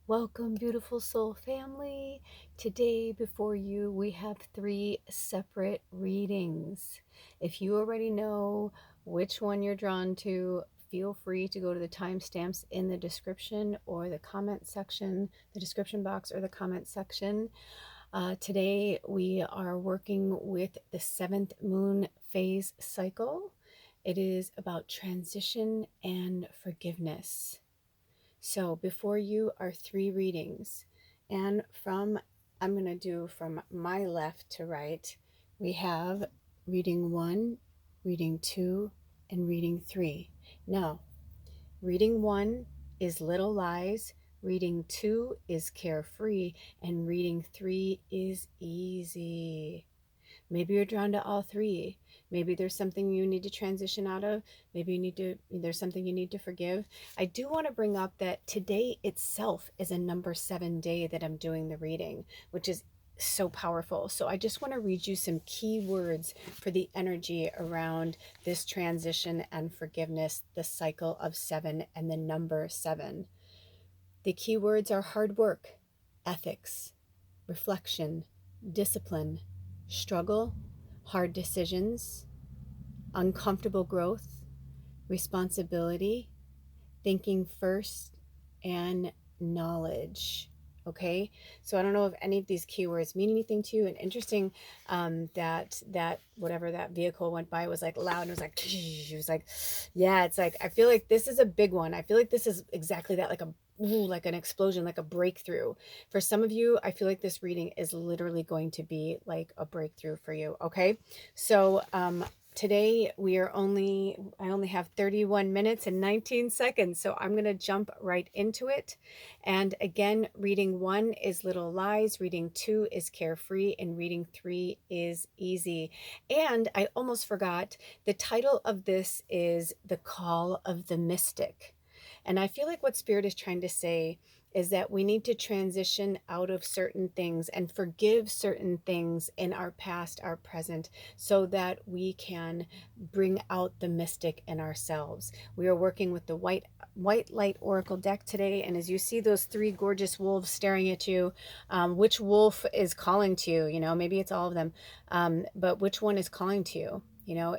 Welcome, beautiful soul family. Today, before you, we have 3 separate readings. If you already know which one you're drawn to, feel free to go to the timestamps in the description or the comment section, the description box or the comment section. Today, we are working with the 7th moon phase cycle. It is about transition and forgiveness. So before you are 3 readings, and I'm going to do from my left to right. We have reading 1, reading 2, and reading 3. Now, reading 1 is Little Lies, reading 2 is Carefree, and reading 3 is Easy. Maybe you're drawn to all 3. Maybe there's something you need to transition out of. Maybe there's something you need to forgive. I do want to bring up that today itself is a number 7 day that I'm doing the reading, which is so powerful. So I just want to read you some key words for the energy around this transition and forgiveness, the cycle of 7 and the number 7. The key words are hard work, ethics, reflection, discipline, struggle, hard decisions, uncomfortable growth, responsibility, thinking first, and knowledge. Okay, so I don't know if any of these keywords mean anything to you. And interesting that whatever that vehicle went by was like loud and it was like it was like, yeah, it's like I feel like this is a big one. I feel like this is exactly that, like like an explosion, like a breakthrough. For some of you, I feel like this reading is literally going to be like a breakthrough for you. Okay, so today I only have 31 minutes and 19 seconds, so I'm going to jump right into it. And again, reading 1 is Little Lies, reading 2 is Carefree, and reading 3 is Easy. And I almost forgot, the title of this is The Call of the Mystic. And I feel like what Spirit is trying to say is that we need to transition out of certain things and forgive certain things in our past, our present, so that we can bring out the mystic in ourselves. We are working with the white light oracle deck today, and as you see those 3 gorgeous wolves staring at you, which wolf is calling to you? Maybe it's all of them, but which one is calling to you?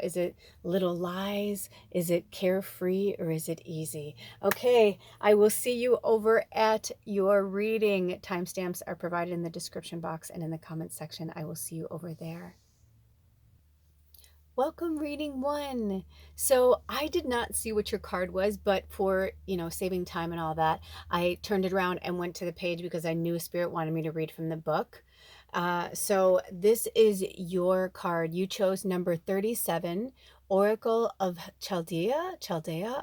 Is it Little Lies? Is it Carefree? Or is it Easy? Okay, I will see you over at your reading. Timestamps are provided in the description box and in the comment section. I will see you over there. Welcome, reading 1. So I did not see what your card was, but for, saving time and all that, I turned it around and went to the page because I knew Spirit wanted me to read from the book. So this is your card. You chose number 37, Oracle of Chaldea.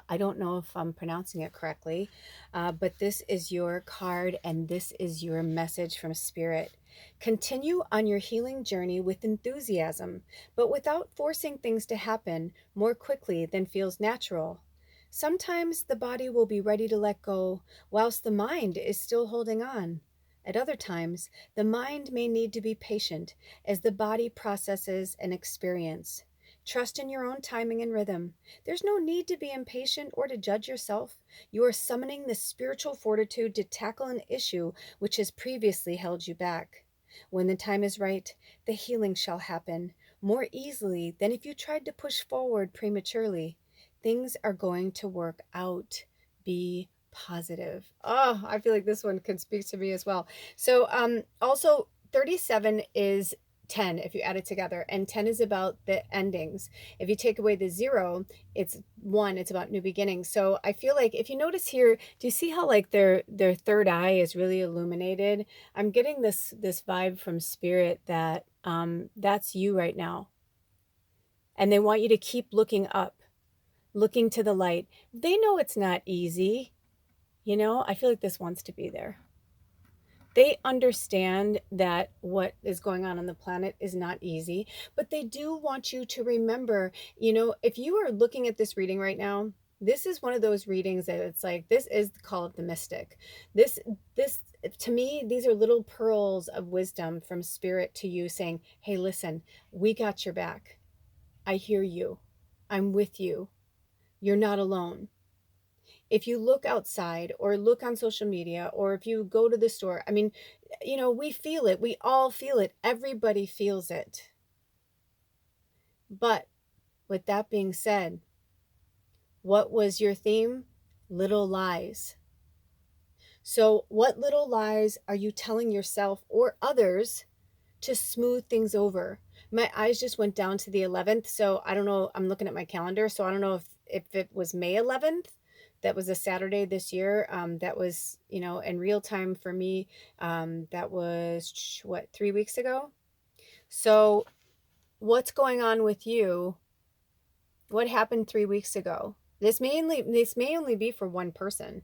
I don't know if I'm pronouncing it correctly, but this is your card and this is your message from Spirit. Continue on your healing journey with enthusiasm, but without forcing things to happen more quickly than feels natural. Sometimes the body will be ready to let go, whilst the mind is still holding on. At other times, the mind may need to be patient as the body processes an experience. Trust in your own timing and rhythm. There's no need to be impatient or to judge yourself. You are summoning the spiritual fortitude to tackle an issue which has previously held you back. When the time is right, the healing shall happen more easily than if you tried to push forward prematurely. Things are going to work out. Be positive. Oh, I feel like this one could speak to me as well. So also 37 is 10 if you add it together, and 10 is about the endings. If you take away the 0, it's 1. It's about new beginnings. So I feel like if you notice here, do you see how like their third eye is really illuminated? I'm getting this vibe from Spirit that that's you right now, and they want you to keep looking up, looking to the light. They know it's not easy. I feel like this wants to be there. They understand that what is going on the planet is not easy, but they do want you to remember, if you are looking at this reading right now, this is one of those readings that it's like, this is the call of the mystic. This, to me, these are little pearls of wisdom from Spirit to you saying, hey, listen, we got your back. I hear you. I'm with you. You're not alone. If you look outside or look on social media, or if you go to the store, I mean, we feel it. We all feel it. Everybody feels it. But with that being said, what was your theme? Little lies. So, what little lies are you telling yourself or others to smooth things over? My eyes just went down to the 11th, so I don't know. I'm looking at my calendar, so I don't know if it was May 11th. That was a Saturday this year. That was, in real time for me. That was what, 3 weeks ago. So, what's going on with you? What happened 3 weeks ago? This may only be for one person.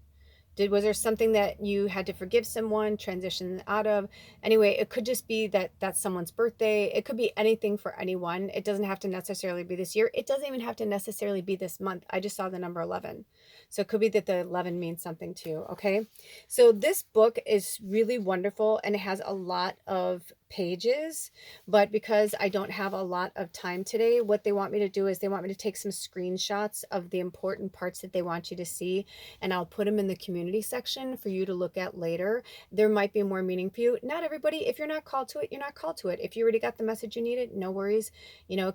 Was there something that you had to forgive someone, transition out of? Anyway, it could just be that that's someone's birthday. It could be anything for anyone. It doesn't have to necessarily be this year. It doesn't even have to necessarily be this month. I just saw the number 11. So it could be that the 11 means something to you, okay? So this book is really wonderful, and it has a lot of pages, but because I don't have a lot of time today, what they want me to do is they want me to take some screenshots of the important parts that they want you to see, and I'll put them in the community section for you to look at later. There might be more meaning for you. Not everybody, if you're not called to it, you're not called to it. If you already got the message you needed, no worries,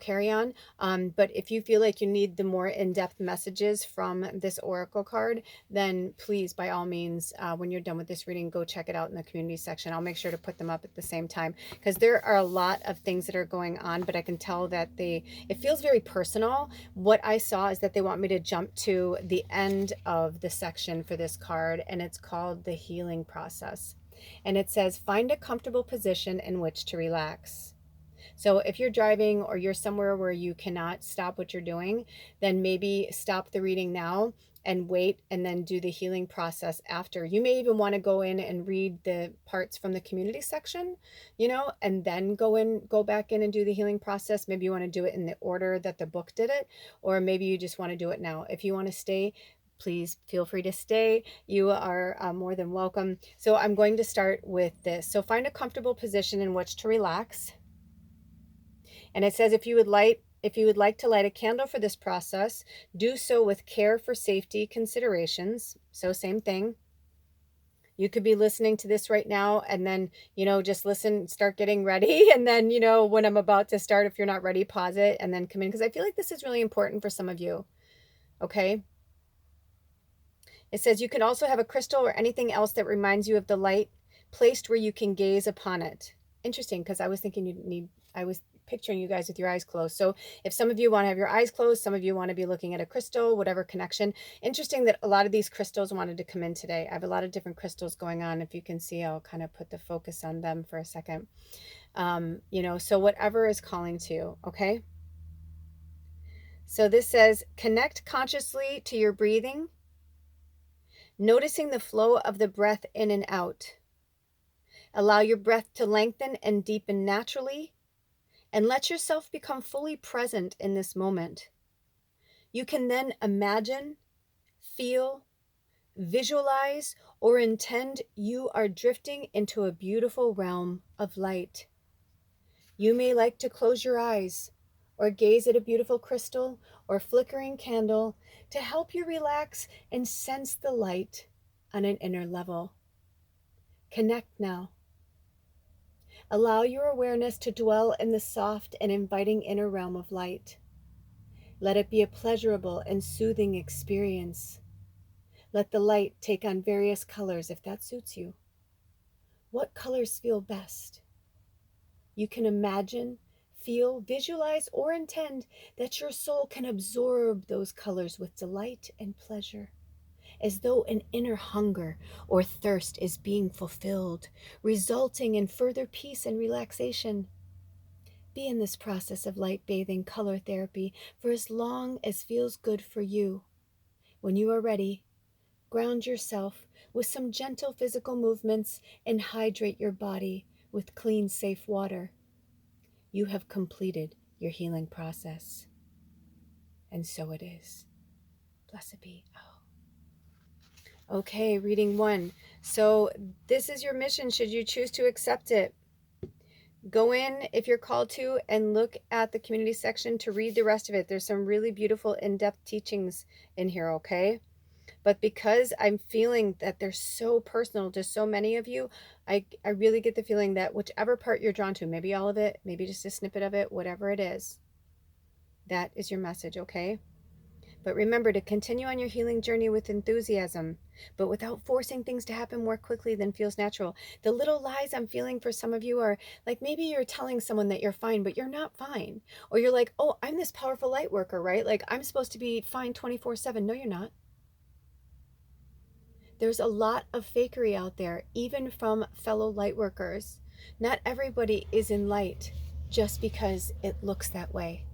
carry on. But if you feel like you need the more in-depth messages from this oracle card, then please, by all means, when you're done with this reading, go check it out in the community section. I'll make sure to put them up at the same time, because there are a lot of things that are going on, but I can tell that it feels very personal. What I saw is that they want me to jump to the end of the section for this card, and it's called the healing process. And it says, find a comfortable position in which to relax. So if you're driving or you're somewhere where you cannot stop what you're doing, then maybe stop the reading now and wait, and then do the healing process after. You may even want to go in and read the parts from the community section, and then go back in and do the healing process. Maybe you want to do it in the order that the book did it, or maybe you just want to do it now. If you want to stay, please feel free to stay. You are more than welcome. So I'm going to start with this. So find a comfortable position in which to relax. And it says, if you would like to light a candle for this process, do so with care for safety considerations. So same thing. You could be listening to this right now, and then, just listen, start getting ready. And then, when I'm about to start, if you're not ready, pause it and then come in, because I feel like this is really important for some of you. Okay. It says you can also have a crystal or anything else that reminds you of the light placed where you can gaze upon it. Interesting, because I was thinking I was picturing you guys with your eyes closed. So if some of you want to have your eyes closed, some of you want to be looking at a crystal, whatever connection. Interesting that a lot of these crystals wanted to come in today. I have a lot of different crystals going on. If you can see, I'll kind of put the focus on them for a second. So whatever is calling to you, okay? So this says, connect consciously to your breathing, noticing the flow of the breath in and out. Allow your breath to lengthen and deepen naturally, and let yourself become fully present in this moment. You can then imagine, feel, visualize, or intend you are drifting into a beautiful realm of light. You may like to close your eyes or gaze at a beautiful crystal or flickering candle to help you relax and sense the light on an inner level. Connect now. Allow your awareness to dwell in the soft and inviting inner realm of light. Let it be a pleasurable and soothing experience. Let the light take on various colors if that suits you. What colors feel best? You can imagine, feel, visualize, or intend that your soul can absorb those colors with delight and pleasure, as though an inner hunger or thirst is being fulfilled, resulting in further peace and relaxation. Be in this process of light bathing color therapy for as long as feels good for you. When you are ready, ground yourself with some gentle physical movements and hydrate your body with clean, safe water. You have completed your healing process. And so it is. Blessed be. Oh. Okay, reading 1. So this is your mission should you choose to accept it. Go in if you're called to and look at the community section to read the rest of it. There's some really beautiful in-depth teachings in here, okay? But because I'm feeling that they're so personal to so many of you, I really get the feeling that whichever part you're drawn to, maybe all of it, maybe just a snippet of it, whatever it is, that is your message, okay? But remember to continue on your healing journey with enthusiasm, but without forcing things to happen more quickly than feels natural. The little lies I'm feeling for some of you are like, maybe you're telling someone that you're fine, but you're not fine. Or you're like, oh, I'm this powerful light worker, right? Like I'm supposed to be fine 24/7. No, you're not. There's a lot of fakery out there, even from fellow light workers. Not everybody is in light just because it looks that way.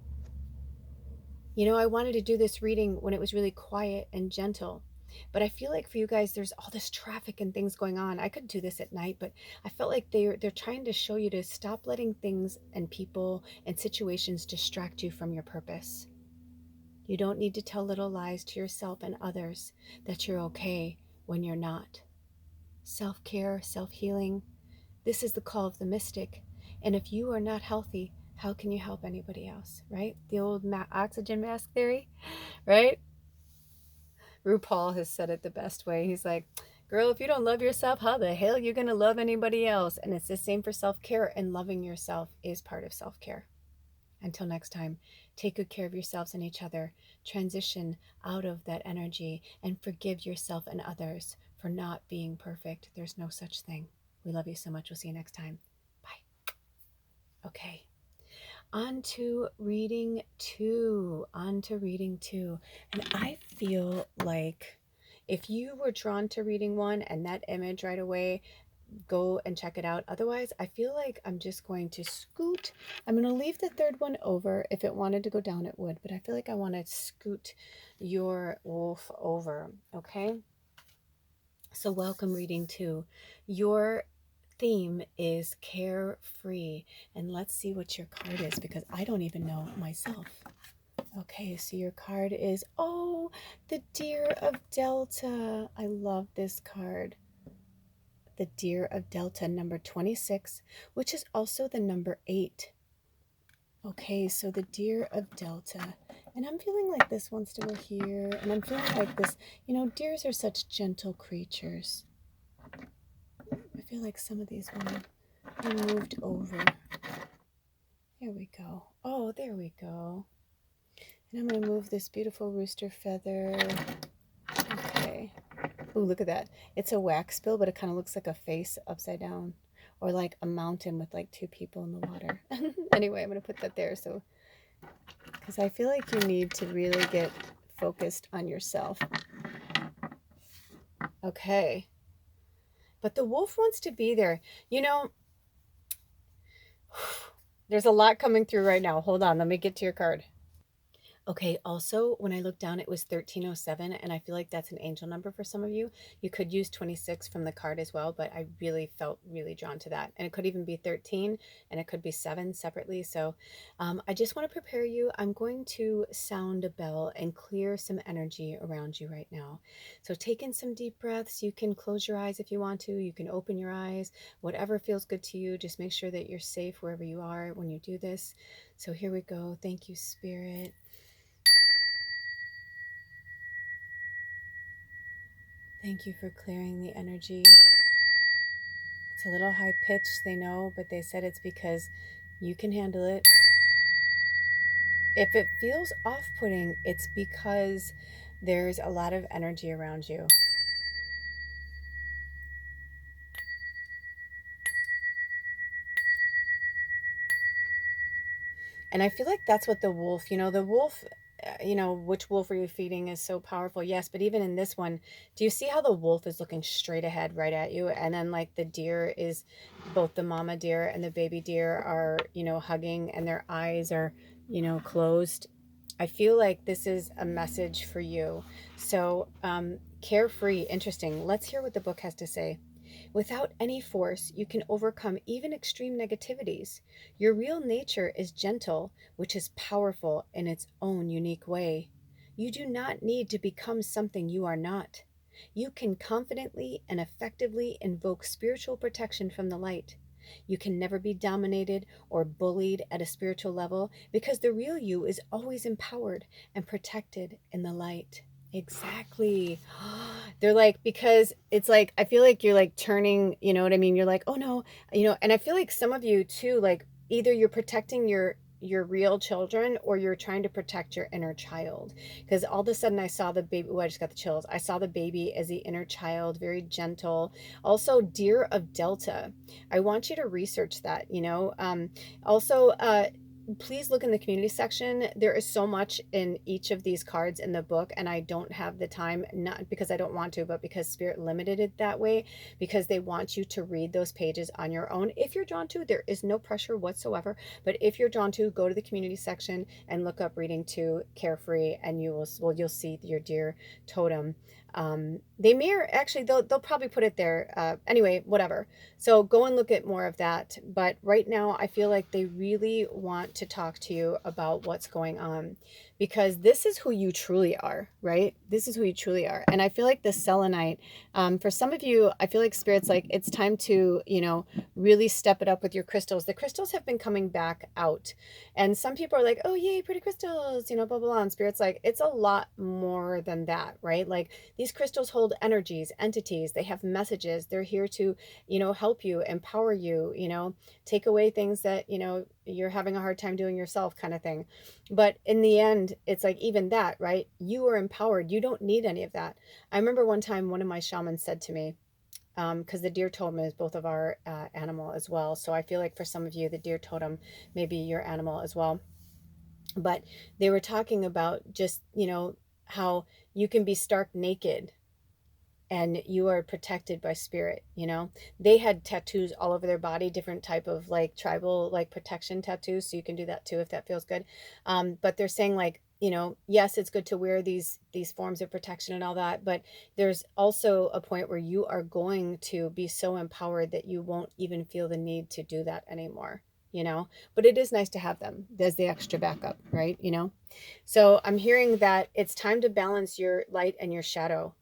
You know, I wanted to do this reading when it was really quiet and gentle, but I feel like for you guys, there's all this traffic and things going on. I could do this at night, but I felt like they're trying to show you to stop letting things and people and situations distract you from your purpose. You don't need to tell little lies to yourself and others that you're okay when you're not. Self-care, self-healing, this is the call of the mystic. And if you are not healthy, how can you help anybody else, right? The old oxygen mask theory, right? RuPaul has said it the best way. He's like, girl, if you don't love yourself, how the hell are you going to love anybody else? And it's the same for self-care, and loving yourself is part of self-care. Until next time, take good care of yourselves and each other. Transition out of that energy and forgive yourself and others for not being perfect. There's no such thing. We love you so much. We'll see you next time. Bye. Okay. On to reading two. On to reading two. And I feel like if you were drawn to reading one and that image right away, go and check it out. Otherwise, I feel like I'm just going to scoot. I'm going to leave the third one over. If it wanted to go down, it would. But I feel like I want to scoot your wolf over. Okay? So welcome reading two. Your theme is carefree. And let's see what your card is, because I don't even know myself. Okay, so your card is, oh, the Deer of Delta. I love this card. The Deer of Delta, number 26, which is also the number 8. Okay, so the Deer of Delta. And I'm feeling like this wants to go here. And I'm feeling like this, you know, deers are such gentle creatures. I feel like some of these want to be moved over. There we go. Oh, there we go. And I'm going to move this beautiful rooster feather. Okay. Ooh, look at that. It's a wax bill, but it kind of looks like a face upside down. Or like a mountain with like two people in the water. Anyway, I'm going to put that there. So, because I feel like you need to really get focused on yourself. Okay. But the wolf wants to be there. You know, there's a lot coming through right now. Hold on. Let me get to your card. Okay, also, when I looked down, it was 1307, and I feel like that's an angel number for some of you. You could use 26 from the card as well, but I really felt really drawn to that. And it could even be 13, and it could be 7 separately. So I just want to prepare you. I'm going to sound a bell and clear some energy around you right now. So take in some deep breaths. You can close your eyes if you want to. You can open your eyes. Whatever feels good to you. Just make sure that you're safe wherever you are when you do this. So here we go. Thank you, Spirit. Thank you for clearing the energy. It's a little high pitched, they know, but they said it's because you can handle it. If it feels off putting, it's because there's a lot of energy around you. And I feel like that's what the wolf, the wolf, which wolf are you feeding is so powerful. Yes, but even in this one, do you see how the wolf is looking straight ahead right at you? And then like the deer is, both the mama deer and the baby deer are, hugging, and their eyes are, closed. I feel like this is a message for you. So carefree, interesting. Let's hear what the book has to say. Without any force, you can overcome even extreme negativities. Your real nature is gentle, which is powerful in its own unique way. You do not need to become something you are not. You can confidently and effectively invoke spiritual protection from the light. You can never be dominated or bullied at a spiritual level, because the real you is always empowered and protected in the light. Exactly. They're like, because it's like, I feel like you're like turning, you know what I mean? You're like, oh no, and I feel like some of you too, like either you're protecting your real children or you're trying to protect your inner child. Because all of a sudden I saw the baby, oh, I just got the chills. I saw the baby as the inner child, very gentle. Also, deer of Delta. I want you to research that. Also, please look in the community section. There is so much in each of these cards in the book, and I don't have the time, not because I don't want to, but because Spirit limited it that way, because they want you to read those pages on your own. If you're drawn to, there is no pressure whatsoever, but if you're drawn to, go to the community section and look up reading 2 Carefree, and you'll see your deer totem. They mirror, actually, they'll probably put it there. Anyway, whatever. So go and look at more of that. But right now, I feel like they really want to talk to you about what's going on, because this is who you truly are, right? This is who you truly are. And I feel like the selenite, for some of you, I feel like Spirit's like, it's time to, really step it up with your crystals. The crystals have been coming back out. And some people are like, oh, yay, pretty crystals, blah, blah, blah. And Spirit's like, it's a lot more than that, right? Like these crystals hold energies, entities, they have messages. They're here to help you, empower you, take away things that, you're having a hard time doing yourself, kind of thing. But in the end, it's like, even that, right? You are empowered. You don't need any of that. I remember one time one of my shamans said to me, because the deer totem is both of our animal as well. So I feel like for some of you, the deer totem may be your animal as well. But they were talking about just, how you can be stark naked and you are protected by Spirit. They had tattoos all over their body, different type of like tribal like protection tattoos, so you can do that too if that feels good. But they're saying like, yes, it's good to wear these forms of protection and all that, but there's also a point where you are going to be so empowered that you won't even feel the need to do that anymore. But it is nice to have them as the extra backup, right? So I'm hearing that it's time to balance your light and your shadow.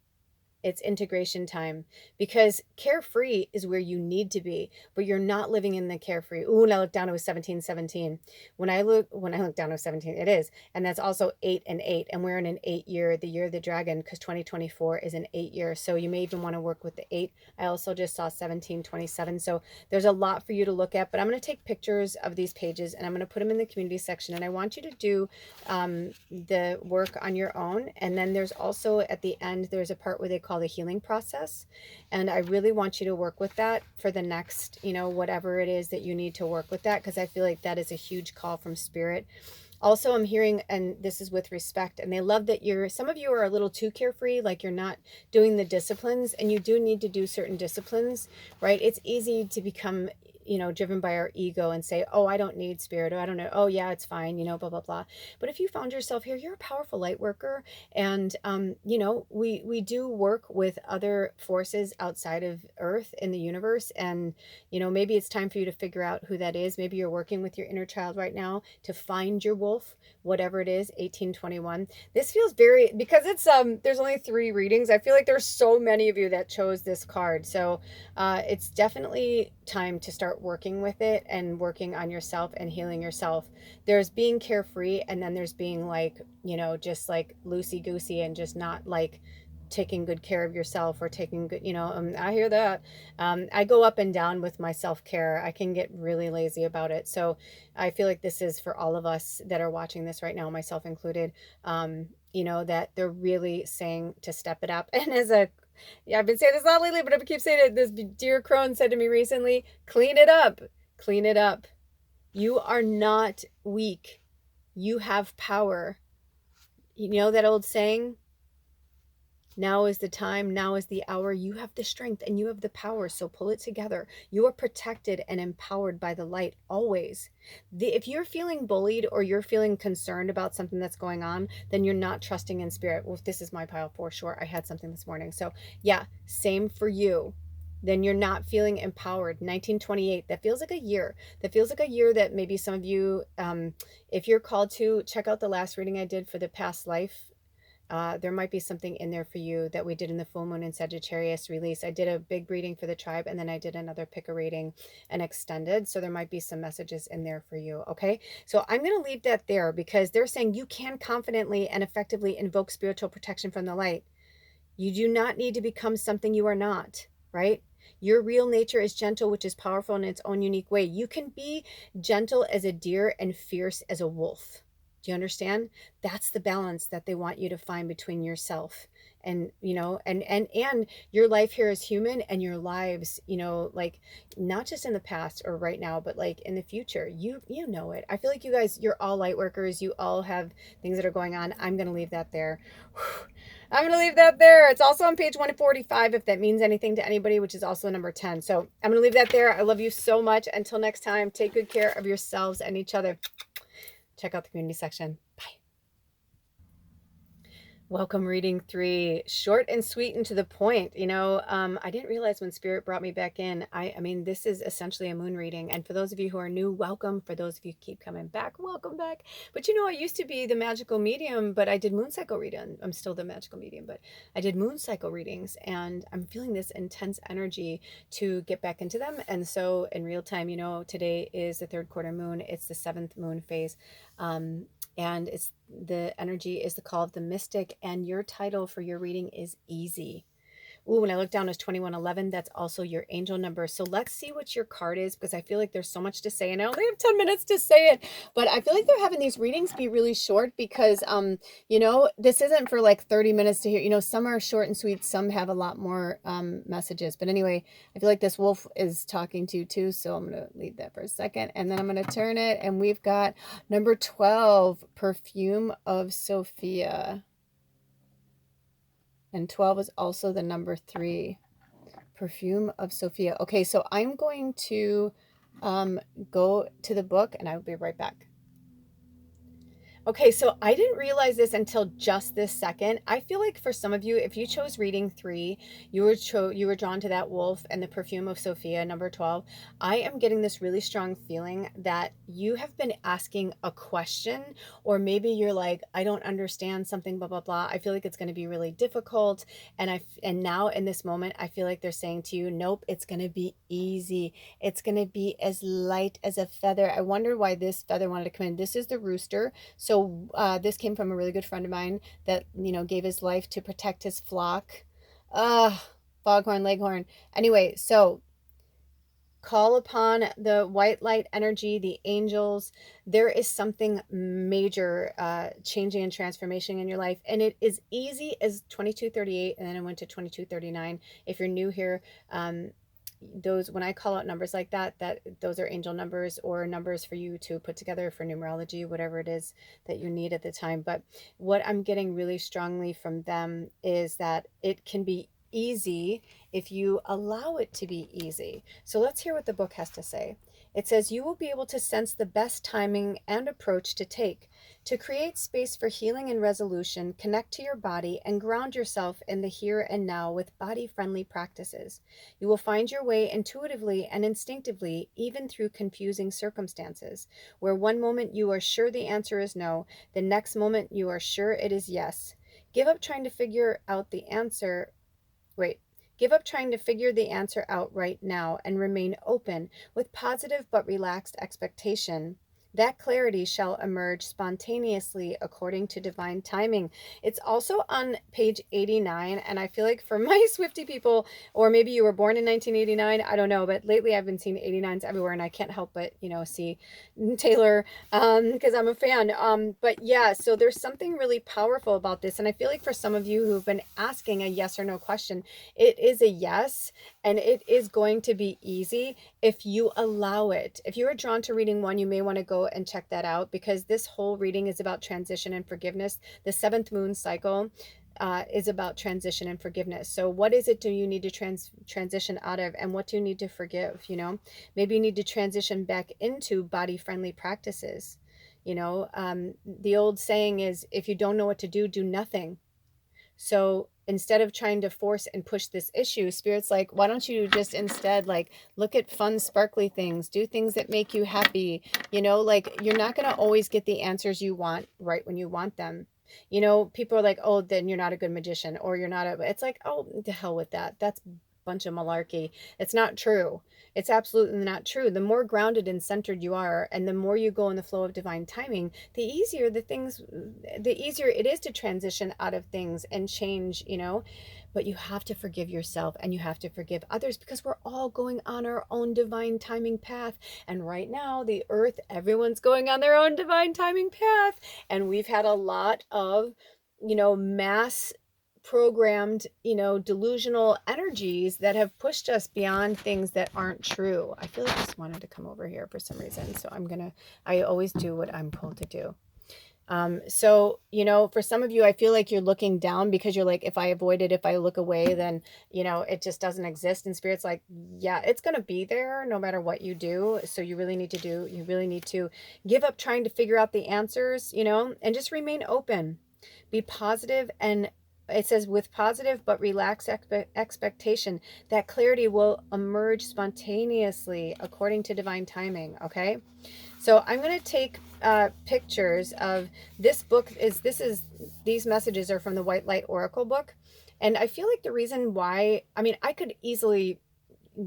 It's integration time, because carefree is where you need to be, but you're not living in the carefree. Ooh, and I look down, it was 1717. When I look down, it was 17. It is. And that's also 8 and 8. And we're in an 8-year, the year of the dragon, because 2024 is an 8-year. So you may even want to work with the 8. I also just saw 1727. So there's a lot for you to look at, but I'm going to take pictures of these pages and I'm going to put them in the community section. And I want you to do the work on your own. And then there's also at the end, there's a part where they call the healing process. And I really want you to work with that for the next, whatever it is that you need to work with that, because I feel like that is a huge call from Spirit. Also, I'm hearing, and this is with respect, and they love that some of you are a little too carefree, like you're not doing the disciplines, and you do need to do certain disciplines, right? It's easy to become, driven by our ego and say, oh, I don't need Spirit, or I don't know, oh yeah, it's fine, blah, blah, blah. But if you found yourself here, you're a powerful light worker. And, we do work with other forces outside of Earth in the universe. And, maybe it's time for you to figure out who that is. Maybe you're working with your inner child right now to find your wolf, whatever it is, 1821. This feels very, because it's, there's only 3 readings. I feel like there's so many of you that chose this card. So it's definitely time to start working with it and working on yourself and healing yourself. There's being carefree, and then there's being like, just like loosey goosey and just not like taking good care of yourself or taking good, I hear that. I go up and down with my self-care. I can get really lazy about it. So I feel like this is for all of us that are watching this right now, myself included, that they're really saying to step it up. And yeah, I've been saying this a lot lately, but I keep saying it. This dear crone said to me recently, clean it up, clean it up. You are not weak. You have power. You know that old saying, now is the time, now is the hour. You have the strength and you have the power, so pull it together. You are protected and empowered by the light always. If you're feeling bullied or you're feeling concerned about something that's going on, then you're not trusting in Spirit. Well, this is my pile for sure. I had something this morning. So yeah, same for you. Then you're not feeling empowered. 1928, that feels like a year. That feels like a year that maybe some of you, if you're called to, check out the last reading I did for the past life there might be something in there for you that we did in the full moon in Sagittarius release. I did a big reading for the tribe, and then I did another pick a reading and extended. So there might be some messages in there for you. Okay. So I'm going to leave that there because they're saying you can confidently and effectively invoke spiritual protection from the light. You do not need to become something you are not, right? Your real nature is gentle, which is powerful in its own unique way. You can be gentle as a deer and fierce as a wolf. Do you understand? That's the balance that they want you to find between yourself and, and your life here as human and your lives, like not just in the past or right now, but like in the future. You know it. I feel like you guys, you're all light workers. You all have things that are going on. I'm going to leave that there. I'm going to leave that there. It's also on page 145 if that means anything to anybody, which is also number 10. So I'm going to leave that there. I love you so much. Until next time, take good care of yourselves and each other. Check out the community section. Bye. Welcome, reading 3, short and sweet and to the point. I didn't realize when Spirit brought me back in, I mean, this is essentially a moon reading. And for those of you who are new, welcome. For those of you who keep coming back, welcome back. But I used to be the magical medium, but I did moon cycle reading. I'm still the magical medium, but I did moon cycle readings, and I'm feeling this intense energy to get back into them. And so in real time, today is the 3rd quarter moon. It's the 7th moon phase. And it's the energy is the call of the mystic, and your title for your reading is easy. Ooh, when I look down, it's 2111. That's also your angel number. So let's see what your card is, because I feel like there's so much to say, and I only have 10 minutes to say it. But I feel like they're having these readings be really short because, this isn't for like 30 minutes to hear. Some are short and sweet. Some have a lot more messages. But anyway, I feel like this wolf is talking to you too. So I'm going to leave that for a second. And then I'm going to turn it. And we've got number 12, Perfume of Sophia. And 12 is also the number 3, Perfume of Sophia. Okay, so I'm going to go to the book, and I'll be right back. Okay, so I didn't realize this until just this second. I feel like for some of you, if you chose reading 3, you were drawn to that wolf and the Perfume of Sophia, number 12. I am getting this really strong feeling that you have been asking a question, or maybe you're like, I don't understand something, blah, blah, blah. I feel like it's going to be really difficult. And now in this moment, I feel like they're saying to you, nope, it's going to be easy. It's going to be as light as a feather. I wonder why this feather wanted to come in. This is the rooster. So this came from a really good friend of mine that, gave his life to protect his flock. Foghorn Leghorn. Anyway, so call upon the white light energy, the angels. There is something major changing and transformation in your life. And it is easy as 2238, and then I went to 2239. If you're new here, those, when I call out numbers like that those are angel numbers, or numbers for you to put together for numerology, whatever it is that you need at the time. But what I'm getting really strongly from them is that it can be easy if you allow it to be easy. So let's hear what the book has to say. It says, you will be able to sense the best timing and approach to take. To create space for healing and resolution, connect to your body and ground yourself in the here and now with body-friendly practices. You will find your way intuitively and instinctively, even through confusing circumstances, where one moment you are sure the answer is no, the next moment you are sure it is yes. Give up trying to figure the answer out right now and remain open with positive but relaxed expectation. That clarity shall emerge spontaneously according to divine timing. It's also on page 89, and I feel like for my Swiftie people, or maybe you were born in 1989, I don't know, but lately I've been seeing 89s everywhere, and I can't help but, see Taylor, because I'm a fan. But yeah, so there's something really powerful about this, and I feel like for some of you who've been asking a yes or no question, it is a yes, and it is going to be easy if you allow it. If you are drawn to reading 1, you may want to go and check that out, because this whole reading is about transition and forgiveness. The 7th moon cycle is about transition and forgiveness. So what is it do you need to transition out of, and what do you need to forgive? Maybe you need to transition back into body-friendly practices. The old saying is, if you don't know what to do, do nothing. So instead of trying to force and push this issue, Spirit's like, why don't you just instead look at fun, sparkly things, do things that make you happy. You're not going to always get the answers you want right when you want them. You know, people are like, oh, then you're not a good magician, or you're not a, it's like, oh, the hell with that. That's a bunch of malarkey. It's not true. It's absolutely not true. The more grounded and centered you are, and the more you go in the flow of divine timing, the easier it is to transition out of things and change, you know. But you have to forgive yourself and you have to forgive others, because we're all going on our own divine timing path. And right now, the earth, everyone's going on their own divine timing path. And we've had a lot of, you know, mass programmed, you know, delusional energies that have pushed us beyond things that aren't true. I feel like I just wanted to come over here for some reason. So I always do what I'm pulled to do. So, you know, for some of you, I feel like you're looking down because you're like, if I avoid it, if I look away, then, you know, it just doesn't exist. And Spirit's like, yeah, it's going to be there no matter what you do. So you really need to give up trying to figure out the answers, you know, and just remain open, be positive. And it says, with positive but relaxed expectation, that clarity will emerge spontaneously according to divine timing. Okay. So I'm going to take pictures of this book. These messages are from the White Light Oracle book. And I feel like the reason why, I mean, I could easily,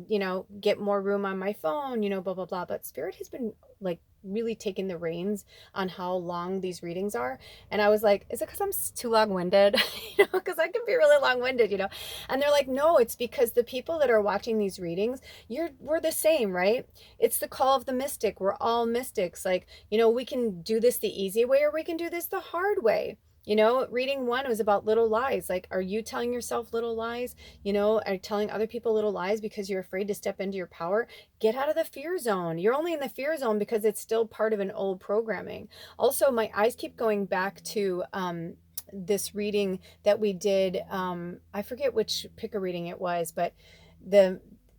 you know, get more room on my phone, you know, blah, blah, blah. But Spirit has been like really taking the reins on how long these readings are. And I was like, is it because I'm too long-winded? You know, because I can be really long-winded, you know. And they're like, no, it's because the people that are watching these readings, we're the same, right? It's the call of the mystic. We're all mystics. Like, you know, we can do this the easy way or we can do this the hard way. You know, reading one was about little lies. Like, are you telling yourself little lies? You know, are you telling other people little lies because you're afraid to step into your power? Get out of the fear zone. You're only in the fear zone because it's still part of an old programming. Also, my eyes keep going back to this reading that we did. I forget which pick a reading it was, but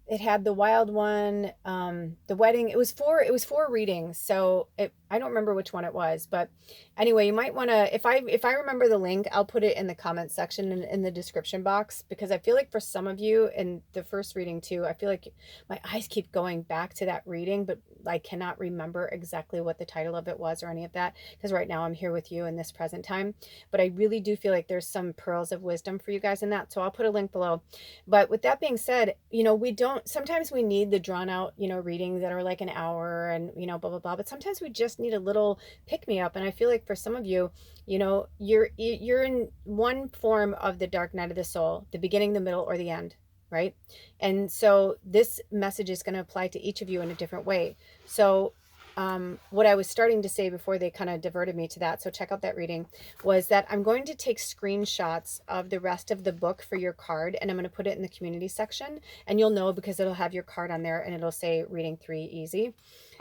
it had the wild one, the wedding. It was four readings. So I don't remember which one it was, but anyway, you might want to, if I remember the link, I'll put it in the comments section in the description box, because I feel like for some of you in the first reading too, I feel like my eyes keep going back to that reading, but I cannot remember exactly what the title of it was or any of that, because right now I'm here with you in this present time. But I really do feel like there's some pearls of wisdom for you guys in that. So I'll put a link below. But with that being said, you know, sometimes we need the drawn out, you know, readings that are like an hour and, you know, blah, blah, blah. But sometimes we just need a little pick me up. And I feel like for some of you, you know, you're in one form of the dark night of the soul, the beginning, the middle, or the end, right? And so this message is going to apply to each of you in a different way. So what I was starting to say before they kind of diverted me to that, so check out that reading, was that I'm going to take screenshots of the rest of the book for your card, and I'm going to put it in the community section, and you'll know because it'll have your card on there and it'll say reading 3 easy.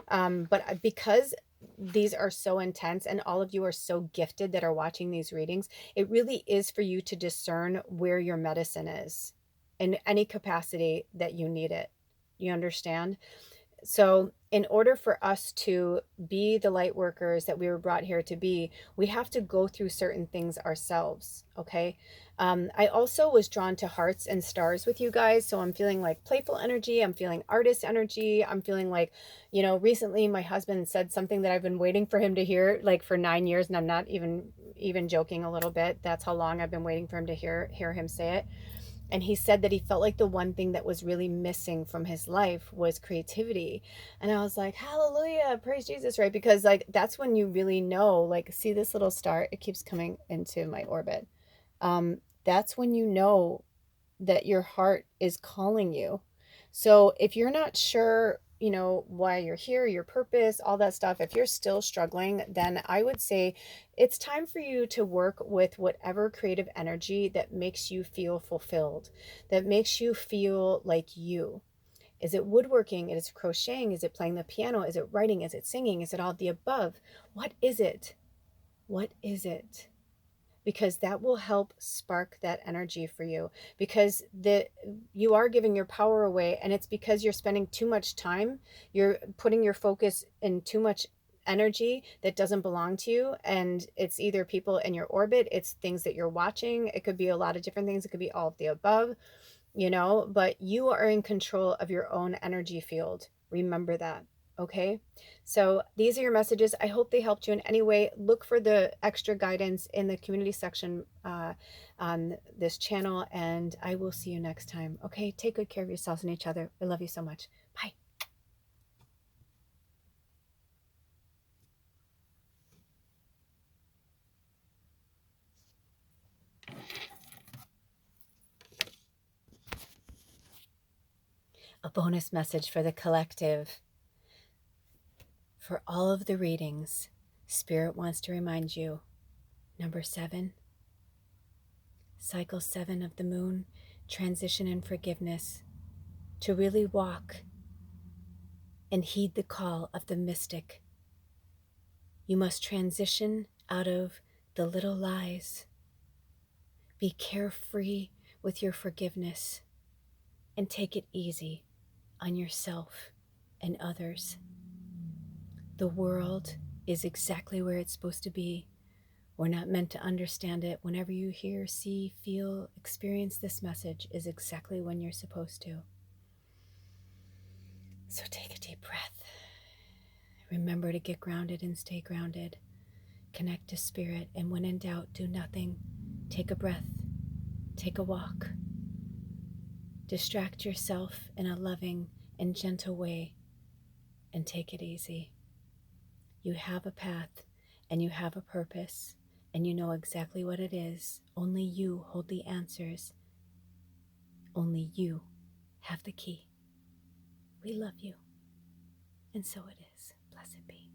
But because these are so intense and all of you are so gifted that are watching these readings, it really is for you to discern where your medicine is in any capacity that you need it. You understand? So in order for us to be the light workers that we were brought here to be, we have to go through certain things ourselves. Okay. I also was drawn to hearts and stars with you guys. So I'm feeling like playful energy. I'm feeling artist energy. I'm feeling like, you know, recently my husband said something that I've been waiting for him to hear like for 9 years. And I'm not even joking a little bit. That's how long I've been waiting for him to hear him say it. And he said that he felt like the one thing that was really missing from his life was creativity. And I was like, hallelujah, praise Jesus, right? Because like, that's when you really know, like, see this little star, it keeps coming into my orbit. That's when you know that your heart is calling you. So if you're not sure, you know, why you're here, your purpose, all that stuff, if you're still struggling, then I would say it's time for you to work with whatever creative energy that makes you feel fulfilled, that makes you feel like you. Is it woodworking? Is it crocheting? Is it playing the piano? Is it writing? Is it singing? Is it all of the above? What is it? What is it? Because that will help spark that energy for you, because you are giving your power away, and it's because you're spending too much time, you're putting your focus in too much energy that doesn't belong to you. And it's either people in your orbit, it's things that you're watching, it could be a lot of different things, it could be all of the above, you know, but you are in control of your own energy field. Remember that. Okay, so these are your messages. I hope they helped you in any way. Look for the extra guidance in the community section on this channel, and I will see you next time. Okay, take good care of yourselves and each other. I love you so much. Bye. A bonus message for the collective. For all of the readings, Spirit wants to remind you, number 7, cycle 7 of the moon, transition and forgiveness, to really walk and heed the call of the mystic. You must transition out of the little lies. Be carefree with your forgiveness and take it easy on yourself and others. The world is exactly where it's supposed to be. We're not meant to understand it. Whenever you hear, see, feel, experience this message is exactly when you're supposed to. So take a deep breath. Remember to get grounded and stay grounded. Connect to spirit, and when in doubt, do nothing. Take a breath. Take a walk. Distract yourself in a loving and gentle way, and take it easy. You have a path, and you have a purpose, and you know exactly what it is. Only you hold the answers. Only you have the key. We love you, and so it is. Blessed be.